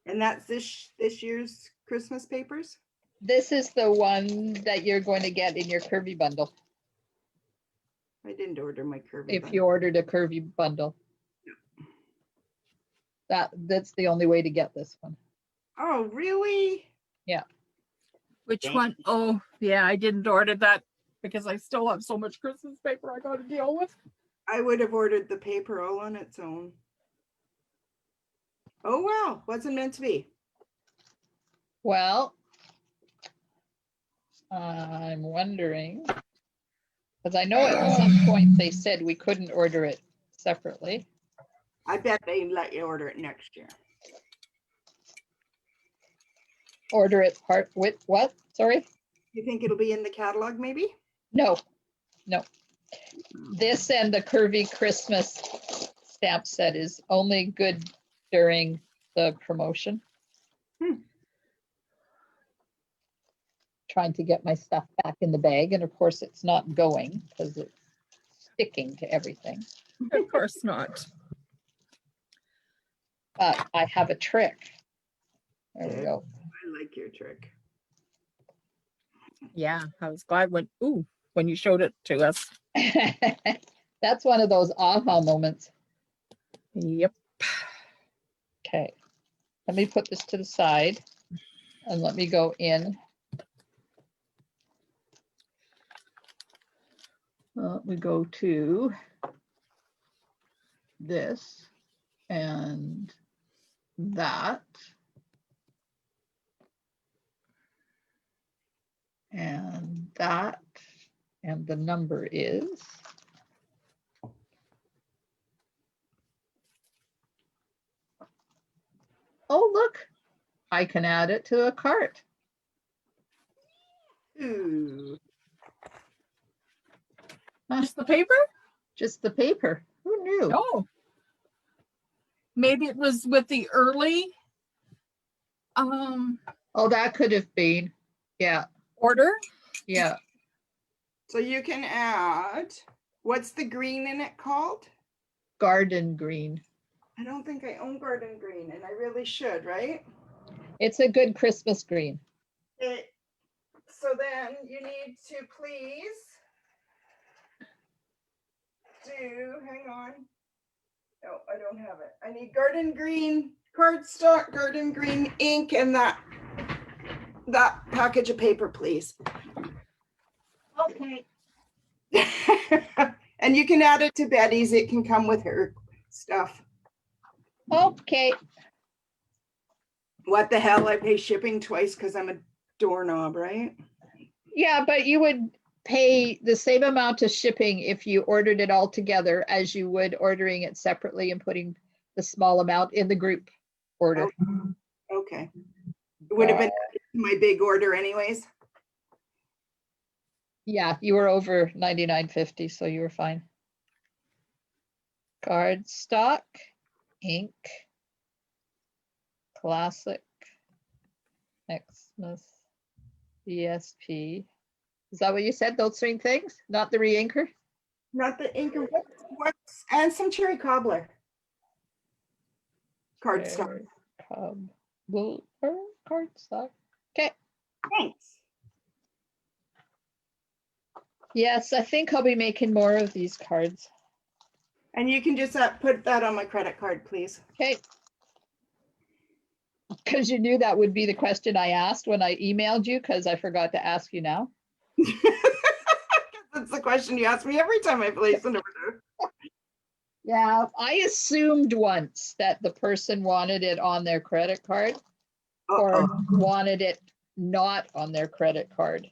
And that's this year's Christmas papers? This is the one that you're going to get in your curvy bundle. I didn't order my curvy If bundle. you ordered a curvy bundle. That's the only way to get this one. Oh, really? Which Dang. one? Oh, yeah, I didn't order that because I still have so much Christmas paper I got to deal with. I would have ordered the paper all on its own. Oh, wow. Wasn't meant to be. Well, I'm wondering, because I know at some point they said we couldn't order it separately. I bet they let you order it next year. Order it part with what? Sorry? You think it'll be in the catalog maybe? No. This and the curvy Christmas stamp set is only good during the promotion. Trying to get my stuff back in the bag, and of course it's not going because it's sticking to everything. Of course not. But I have a trick. There we go. I like your trick. Yeah, I was glad when you showed it to us. That's one of those aha moments. Yep. Okay, let me put this to the side and let me go in. We go to this and that. And that, and the number is oh, look, I can add it to a cart. Ooh. Just the paper? Just the paper. Who knew? Oh. Maybe it was with the early Oh, that could have been. Yeah, order. yeah. So you can add, what's the green in it called? Garden green. I don't think I own garden green and I really should, right? It's a good Christmas green. So then you need to please hang on. No, I don't have it. I need garden green cardstock, garden green ink, and that that package of paper, please. Okay. And you can add it to Betty's. It can come with her stuff. Okay. What the hell? I pay shipping twice because I'm a doorknob, right? Yeah, but you would pay the same amount of shipping if you ordered it all together as you would ordering it separately and putting the small amount in the group order. Okay. It would have been my big order anyways. Yeah, you were over $99.50, so you were fine. Cardstock, ink, classic, Xmas, ESP. Is that what you said? Those three things, not the re-inker? Not the ink. What's and some cherry cobbler. Cardstock. Cardstock. Okay. Thanks. Yes, I think I'll be making more of these cards. And you can just put that on my credit card, please. Okay. Because you knew that would be the question I asked when I emailed you, because I forgot to ask you now. That's the question you ask me every time I place an order. Yeah, I assumed once that the person wanted it on their credit card or wanted it not on their credit card.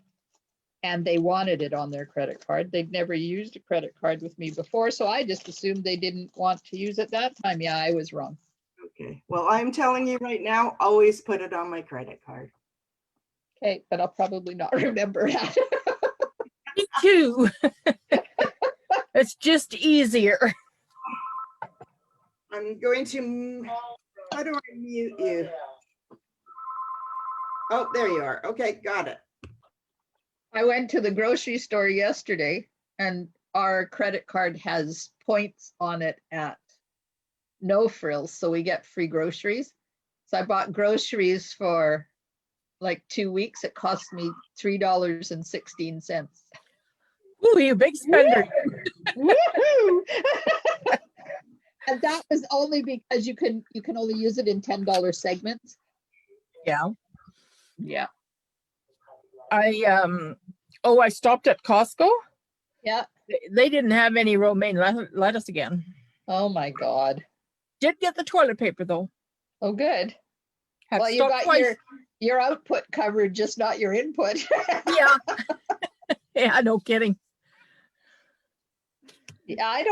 And they wanted it on their credit card. They'd never used a credit card with me before, so I just assumed they didn't want to use it that time. Yeah, I was wrong. Okay, well, I'm telling you right now, always put it on my credit card. Okay, but I'll probably not remember that. Me too. It's just easier. I'm going to, how do I mute you? Oh, there you are. Okay, got it. I went to the grocery store yesterday and our credit card has points on it at No Frills, so we get free groceries. So I bought groceries for like 2 weeks. It cost me $3.16. Ooh, you big spender. Woohoo! And that was only because you can only use it in $10 segments. Yeah. Yeah. I stopped at Costco. Yeah. They didn't have any romaine lettuce again. Oh my God. Did get the toilet paper though. Oh, good. Had Well, you stopped got twice. your output covered, just not your input. Yeah. Yeah, no kidding. Yeah, I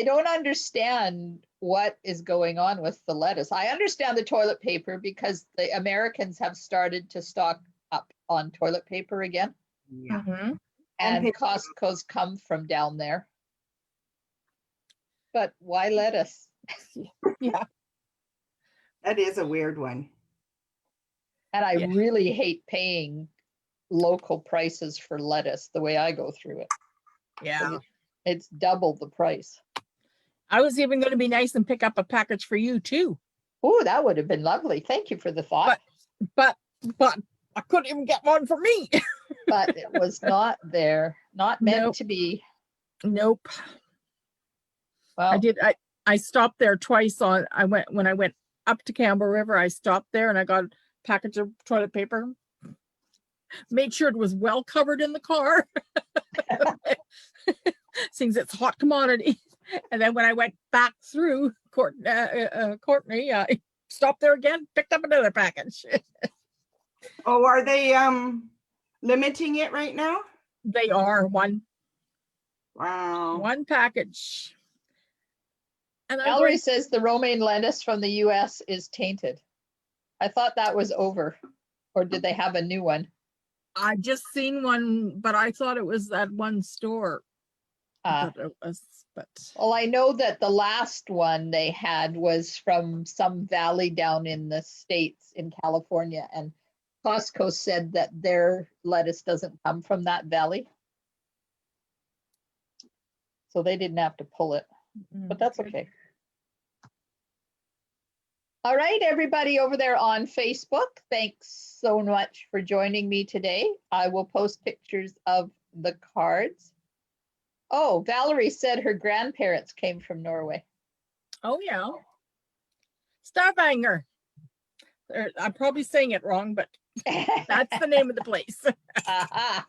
don't understand what is going on with the lettuce. I understand the toilet paper because the Americans have started to stock up on toilet paper again. Yeah. Mhm. And paper. Costco's come from down there. But why lettuce? Yeah. That is a weird one. And I Yeah. really hate paying local prices for lettuce the way I go through it. Yeah. It's double the price. I was even going to be nice and pick up a package for you too. Oh, that would have been lovely. Thank you for the thought. But I couldn't even get one for me. But it was not there, not meant Nope. to be. Nope. Well, I stopped there twice when I went up to Campbell River. I stopped there and I got a package of toilet paper. Made sure it was well covered in the car. Since it's hot commodity. And then when I went back through Courtney, I stopped there again, picked up another package. Oh, are they limiting it right now? They are one Wow. package. And Valerie says the romaine lettuce from the US is tainted. I thought that was over. Or did they have a new one? I just seen one, but I thought it was that one store. But Well, I know that the last one they had was from some valley down in the States in California, and Costco said that their lettuce doesn't come from that valley. So they didn't have to pull it, but that's okay. All right, everybody over there on Facebook, thanks so much for joining me today. I will post pictures of the cards. Oh, Valerie said her grandparents came from Norway. Oh yeah. Stavanger. I'm probably saying it wrong, but That's the name of the place. Aha.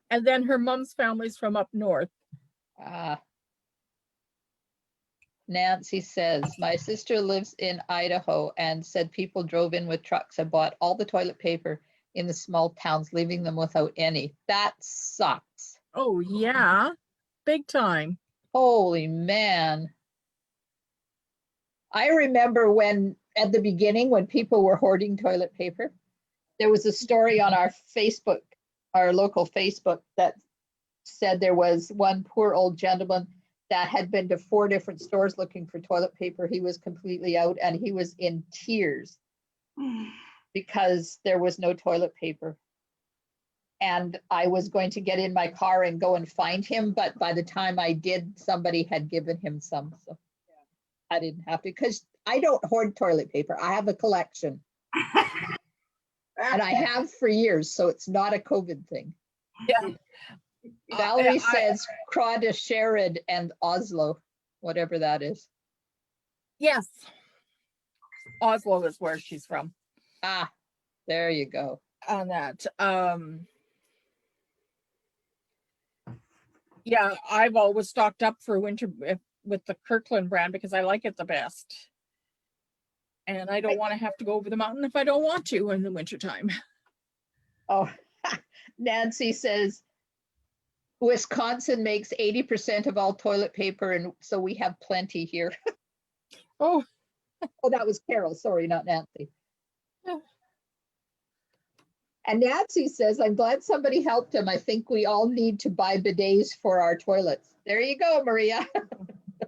And then her mom's family's from up north. Nancy says, my sister lives in Idaho and said people drove in with trucks and bought all the toilet paper in the small towns, leaving them without any. That sucks. Oh, yeah. Big time. Holy man. I remember when, at the beginning, when people were hoarding toilet paper, there was a story on our Facebook, our local Facebook, that said there was one poor old gentleman that had been to 4 different stores looking for toilet paper. He was completely out and he was in tears because there was no toilet paper. And I was going to get in my car and go and find him, but by the time I did, somebody had given him some. So I didn't have to, because I don't hoard toilet paper. I have a collection. And I have for years, so it's not a COVID thing. Yeah. Valerie says Croix de Sherrod and Oslo, whatever that is. Yes. Oslo is where she's from. Ah, there you go. On that. Yeah, I've always stocked up for winter with the Kirkland brand because I like it the best. And I don't want to have to go over the mountain if I don't want to in the wintertime. Oh, Nancy says Wisconsin makes 80% of all toilet paper, and so we have plenty here. Oh. Oh, that was Carol. Sorry, not Nancy. Yeah. And Nancy says, I'm glad somebody helped him. I think we all need to buy bidets for our toilets. There you go, Maria.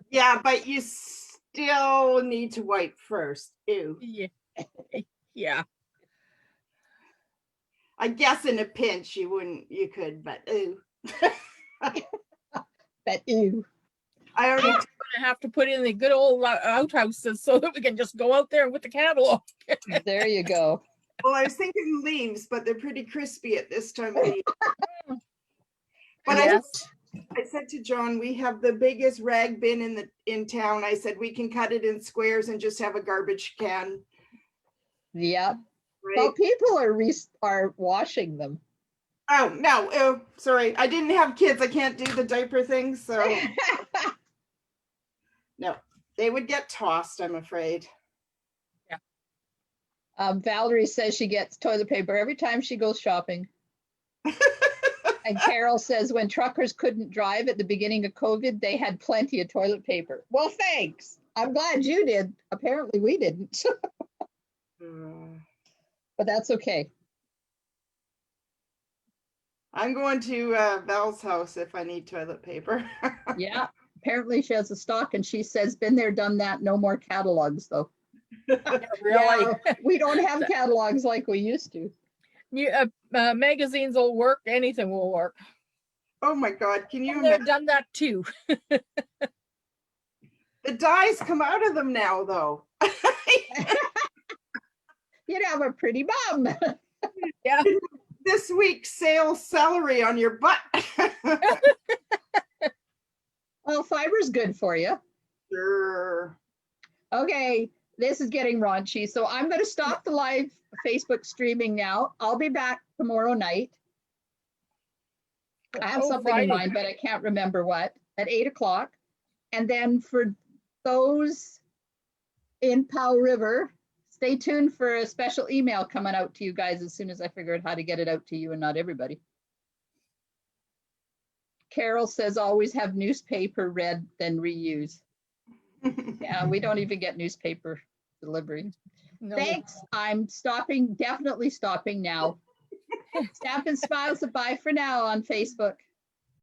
Yeah, but you still need to wipe first. Ew. Yeah. Yeah. I guess in a pinch you could, but ew. But ew. I already We're gonna have to put in the good old outhouses so that we can just go out there with the catalog. There you go. Well, I was thinking leaves, but they're pretty crispy at this time of the year. But Yes. I said to John, we have the biggest rag bin in town. I said we can cut it in squares and just have a garbage can. Yep. Right? Well, people are washing them. Oh no! Oh, sorry. I didn't have kids. I can't do the diaper thing, so no. They would get tossed, I'm afraid. Valerie says she gets toilet paper every time she goes shopping. And Carol says when truckers couldn't drive at the beginning of COVID, they had plenty of toilet paper. Well, thanks. I'm glad you did. Apparently we didn't. But that's okay. I'm going to Val's house if I need toilet paper. Yeah, apparently she has a stock and she says, been there, done that. No more catalogs though. Really? Yeah, we don't have catalogs like we used to. Magazines will work. Anything will work. Oh my God! Can you They've imagine? done that too. The dyes come out of them now, though. You'd have a pretty bum. Yeah. This week, sales celery on your butt. Well, fiber's good for you. Sure. Okay, this is getting raunchy. So I'm going to stop the live Facebook streaming now. I'll be back tomorrow night. I have something in mind, but I can't remember what, at 8 o'clock. And then for those in Powell River, stay tuned for a special email coming out to you guys as soon as I figure out how to get it out to you and not everybody. Carol says always have newspaper read, then reuse. Yeah, we don't even get newspaper delivery. No. Thanks. I'm stopping, definitely stopping now. Snap and Smiles, bye for now on Facebook.